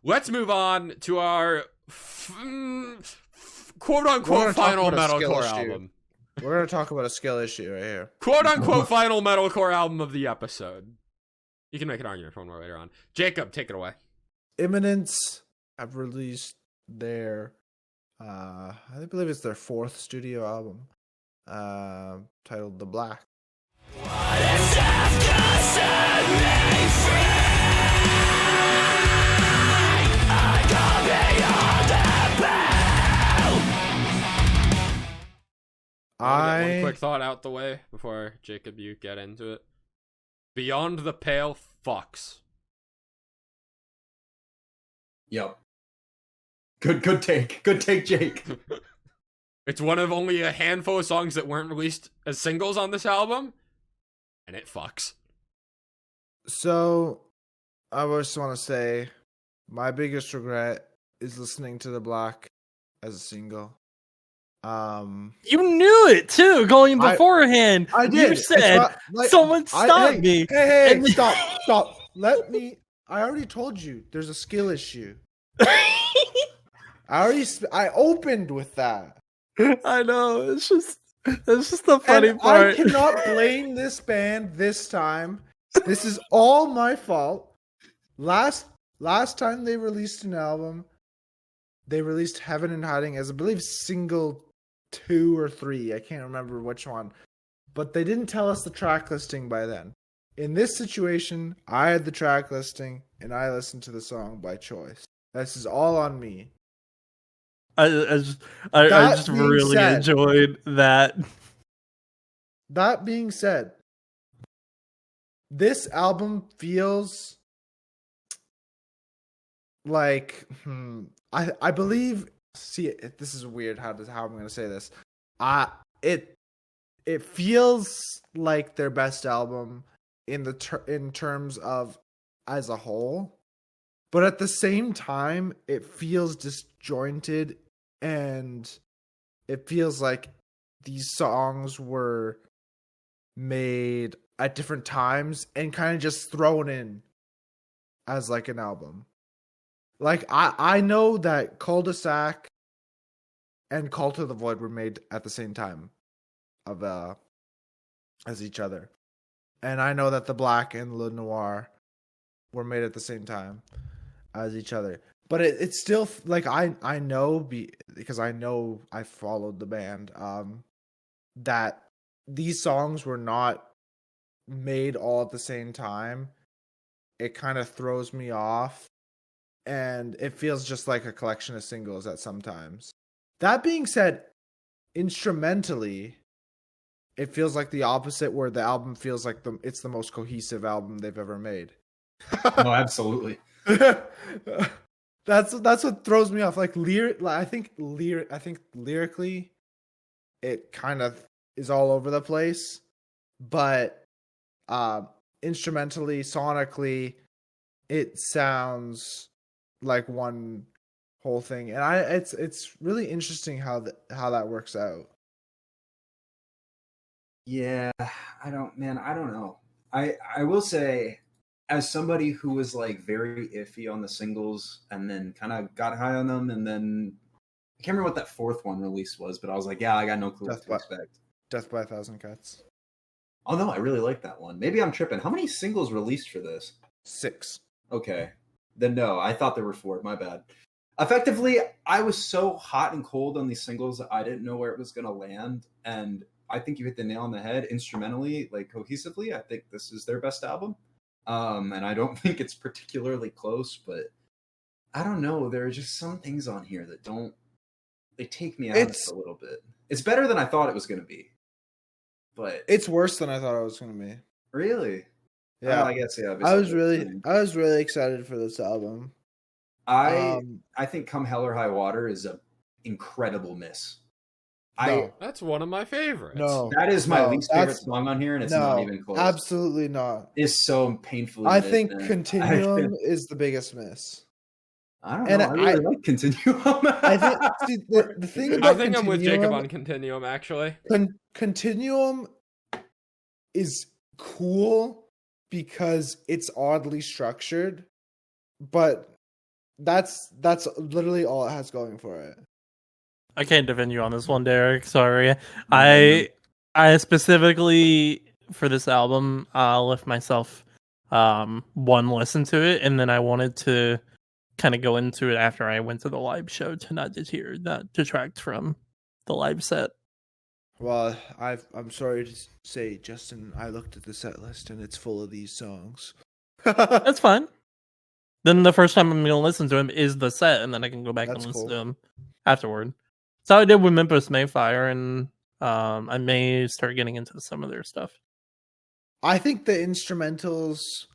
let's move on to our quote-unquote final metalcore album. We're going to talk about a skill issue right here. Quote-unquote final metalcore album of the episode. You can make an argument for more later on. Jacob, take it away. Imminence have released their, I believe it's their 4th studio album, titled The Black. One quick thought out the way before Jacob, you get into it. Beyond the Pale fucks. Yep. Good take. Good take, Jake. It's one of only a handful of songs that weren't released as singles on this album, and it fucks. So, I just want to say, my biggest regret is listening to The Black as a single. You knew it too, going beforehand. I did. You said, someone stop me. Hey, stop. Let me. I already told you there's a skill issue. I opened with that. I know. It's just the funny part. I cannot blame this band this time. This is all my fault. Last time they released an album, they released Heaven and Hiding as I believe single 2 or 3. I can't remember which one. But they didn't tell us the track listing by then. In this situation, I had the track listing and I listened to the song by choice. This is all on me. I just really enjoyed that. That being said, this album feels like I believe. See, this is weird how I'm going to say this. It feels like their best album in terms of as a whole, but at the same time, it feels disjointed and it feels like these songs were made at different times and kind of just thrown in as like an album. Like I know that Cul-de-sac and Call to the Void were made at the same time of as each other. And I know that The Black and Le Noir were made at the same time as each other. But it's still like I know because I know I followed the band that these songs were not made all at the same time. It kind of throws me off. And it feels just like a collection of singles at sometimes. That being said, instrumentally, it feels like the opposite, where the album feels like it's the most cohesive album they've ever made. Oh, absolutely. That's what throws me off. Like I think lyrically, it kind of is all over the place, but instrumentally, sonically, it sounds like one whole thing, and it's really interesting how that works out. Yeah, I don't know. I will say, as somebody who was like very iffy on the singles and then kind of got high on them, and then I can't remember what that 4th one release was, but I was like, yeah, I got no clue what to expect. Death by a Thousand Cuts. Oh no, I really like that one. Maybe I'm tripping. How many singles released for this? 6. Okay. Then no, I thought there were 4. My bad. Effectively, I was so hot and cold on these singles that I didn't know where it was going to land. And I think you hit the nail on the head. Instrumentally, like cohesively, I think this is their best album. And I don't think it's particularly close, but I don't know. There are just some things on here that they take me out of it a little bit. It's better than I thought it was going to be. But it's worse than I thought it was going to be. Really? Yeah, I guess yeah. I was really excited for this album. I think Come Hell or High Water is an incredible miss. That's one of my favorites. No, that is my least favorite song on here, and it's not even close. Absolutely not. It's so painfully. I think Continuum is the biggest miss. I don't know. I really like Continuum. I think the thing about I think I'm with Jacob on Continuum, actually. Continuum is cool because it's oddly structured, but that's literally all it has going for it. I can't defend you on this one, Derek. Sorry. Mm. I specifically for this album left myself one listen to it, and then I wanted to kind of go into it after I went to the live show to not detract from the live set. Well, I'm sorry to say, Justin, I looked at the set list and it's full of these songs. That's fine. Then the first time I'm going to listen to him is the set, and then I can go back That's and listen cool. to him afterward. So I did with Memphis Mayfire, and I may start getting into some of their stuff. I think the instrumentals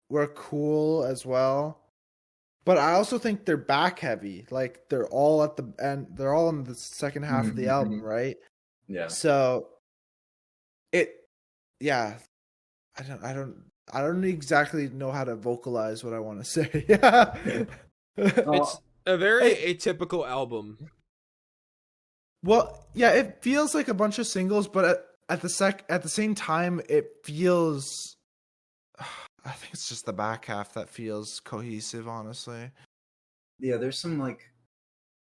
were cool as well, but I also think they're back heavy. Like they're all at the end. They're all in the second half of the album, right? Yeah. So yeah. I don't exactly know how to vocalize what I want to say. It's a very atypical album. Well, yeah, it feels like a bunch of singles, but at the same time, it feels. I think it's just the back half that feels cohesive, honestly. Yeah, there's some like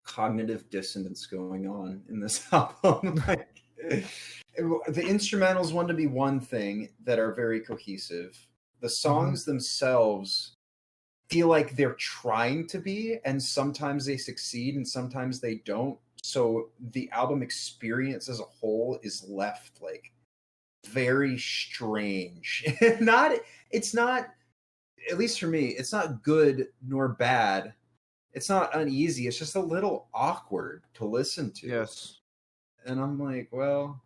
cognitive dissonance going on in this album. Like, the instrumentals want to be one thing that are very cohesive. The songs themselves feel like they're trying to be, and sometimes they succeed and sometimes they don't. So the album experience as a whole is left like very strange. It's not, at least for me, it's not good nor bad. It's not uneasy. It's just a little awkward to listen to. Yes. And I'm like, well,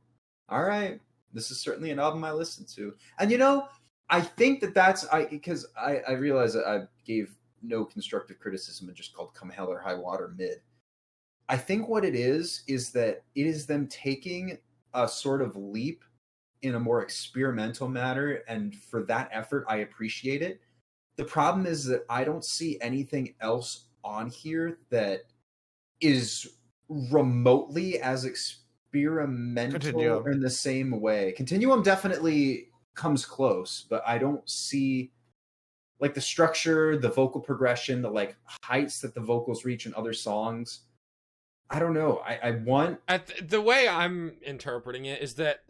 all right, this is certainly an album I listen to. And you know, I think that's because I realize that I gave no constructive criticism and just called Come Hell or High Water mid. I think what it is that it is them taking a sort of leap in a more experimental manner, and for that effort, I appreciate it. The problem is that I don't see anything else on here that is remotely as experimental Continuum. in the same way. Continuum definitely comes close, but I don't see like the structure, the vocal progression, the like heights that the vocals reach in other songs. I don't know. I want The way I'm interpreting it is that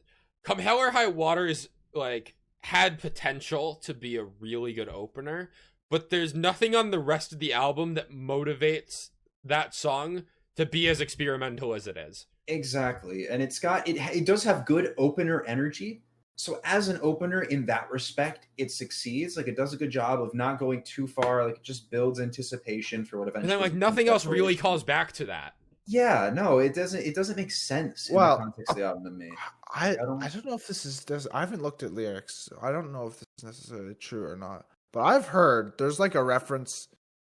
Come Hell or High Water is like had potential to be a really good opener, but there's nothing on the rest of the album that motivates that song to be as experimental as it is. Exactly. And it does have good opener energy. So as an opener in that respect, it succeeds. Like it does a good job of not going too far. Like it just builds anticipation for what eventually. And then like nothing else really calls back to that. Yeah, no, it doesn't make sense in the context of the album to me. I don't know if this is. I haven't looked at lyrics. I don't know if this is necessarily true or not. But I've heard there's like a reference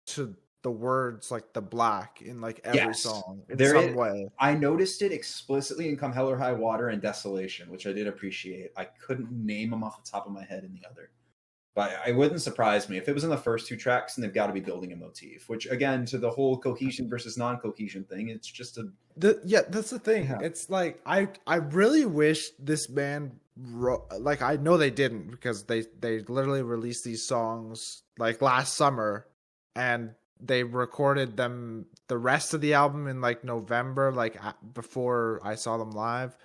to the words like the black in like every song in some way. I noticed it explicitly in Come Hell or High Water and Desolation, which I did appreciate. I couldn't name them off the top of my head in the other. But it wouldn't surprise me if it was in the first two tracks, and they've got to be building a motif. Which, again, to the whole cohesion versus non-cohesion thing, it's just that's the thing. Yeah. It's like I really wish this band like I know they didn't, because they literally released these songs like last summer, and they recorded them the rest of the album in like November, like before I saw them live.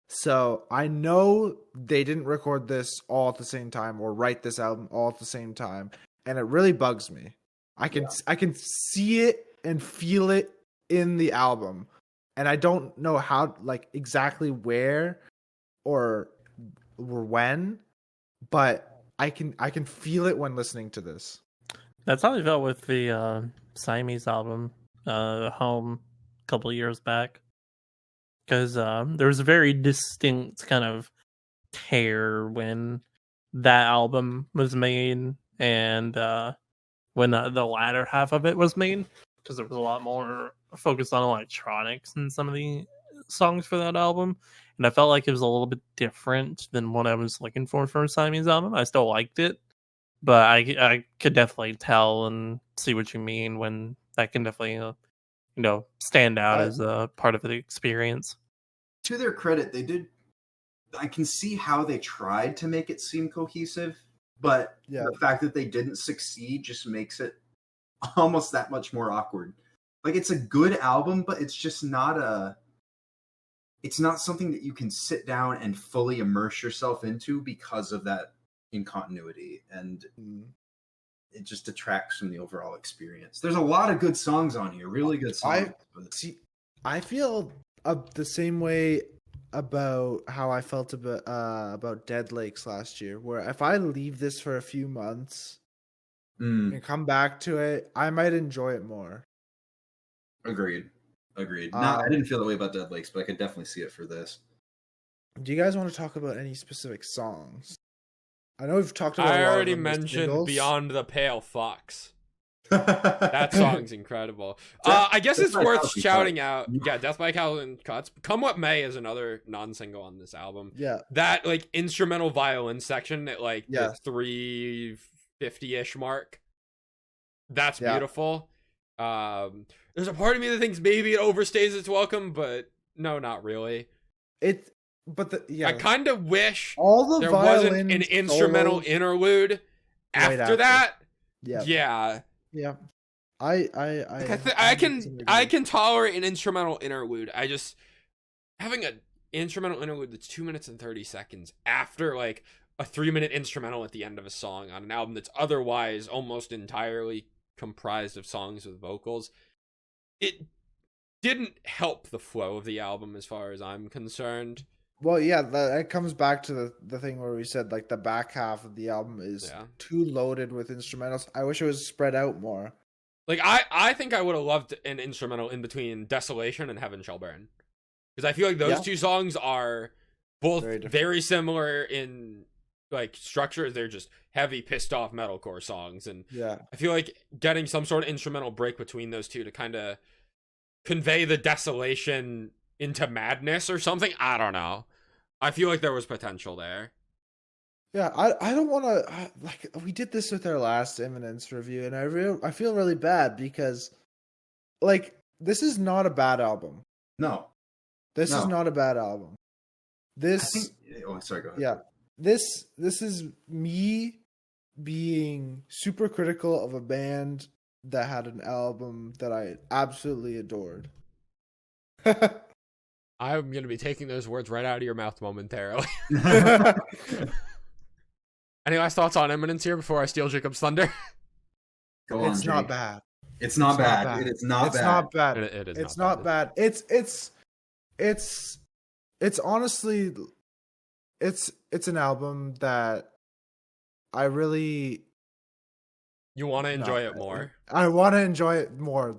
So I know they didn't record this all at the same time or write this album all at the same time, and it really bugs me. I can see it and feel it in the album, and I don't know how, like exactly where or when, but I can feel it when listening to this. That's how I felt with the Siamese album, Home, a couple of years back. Because there was a very distinct kind of tear when that album was made, and when the latter half of it was made, because there was a lot more focus on electronics in some of the songs for that album, and I felt like it was a little bit different than what I was looking for a Siamese album. I still liked it, but I could definitely tell and see what you mean when that can definitely stand out as a part of the experience. To their credit, they did. I can see how they tried to make it seem cohesive, but the fact that they didn't succeed just makes it almost that much more awkward. Like, it's a good album, but it's just not it's not something that you can sit down and fully immerse yourself into because of that incontinuity, and it just detracts from the overall experience. There's a lot of good songs on here, really good songs. I feel the same way about how I felt about Dead Lakes last year, where if I leave this for a few months and come back to it, I might enjoy it more. Agreed. I didn't feel that way about Dead Lakes, but I could definitely see it for this. Do you guys want to talk about any specific songs? I know we've talked about. I already mentioned Beyond the Pale Fox. That song's incredible. I guess it's worth shouting out. Yeah, Death by Calvin Cuts. Come What May is another non-single on this album. Yeah, that like instrumental violin section at like the 350-ish mark. That's beautiful. There's a part of me that thinks maybe it overstays its welcome, but no, not really. I kind of wish there wasn't an instrumental interlude after that. Yeah. I can tolerate an instrumental interlude. I just having an instrumental interlude that's 2 minutes and 30 seconds after like a 3-minute instrumental at the end of a song on an album that's otherwise almost entirely comprised of songs with vocals. It didn't help the flow of the album as far as I'm concerned. Well, yeah, that comes back to the thing where we said like the back half of the album is too loaded with instrumentals. I wish it was spread out more. Like I think I would have loved an instrumental in between Desolation and Heaven Shall Burn, because I feel like those two songs are both very similar in like structure. They're just heavy, pissed off metalcore songs, and I feel like getting some sort of instrumental break between those two to kind of convey the desolation into madness or something. I don't know. I feel like there was potential there. Yeah, I don't want to like we did this with our last Imminence review, and I feel really bad because like this is not a bad album. No, this is not a bad album. Sorry, go ahead. Yeah, this is me being super critical of a band that had an album that I absolutely adored. I'm going to be taking those words right out of your mouth momentarily. Any last thoughts on Imminence here before I steal Jacob's thunder? Go on, it's not bad. It's not bad. It is not bad. It's not bad. It is it's not bad. It's honestly it's an album that I really you want to enjoy it more. I want to enjoy it more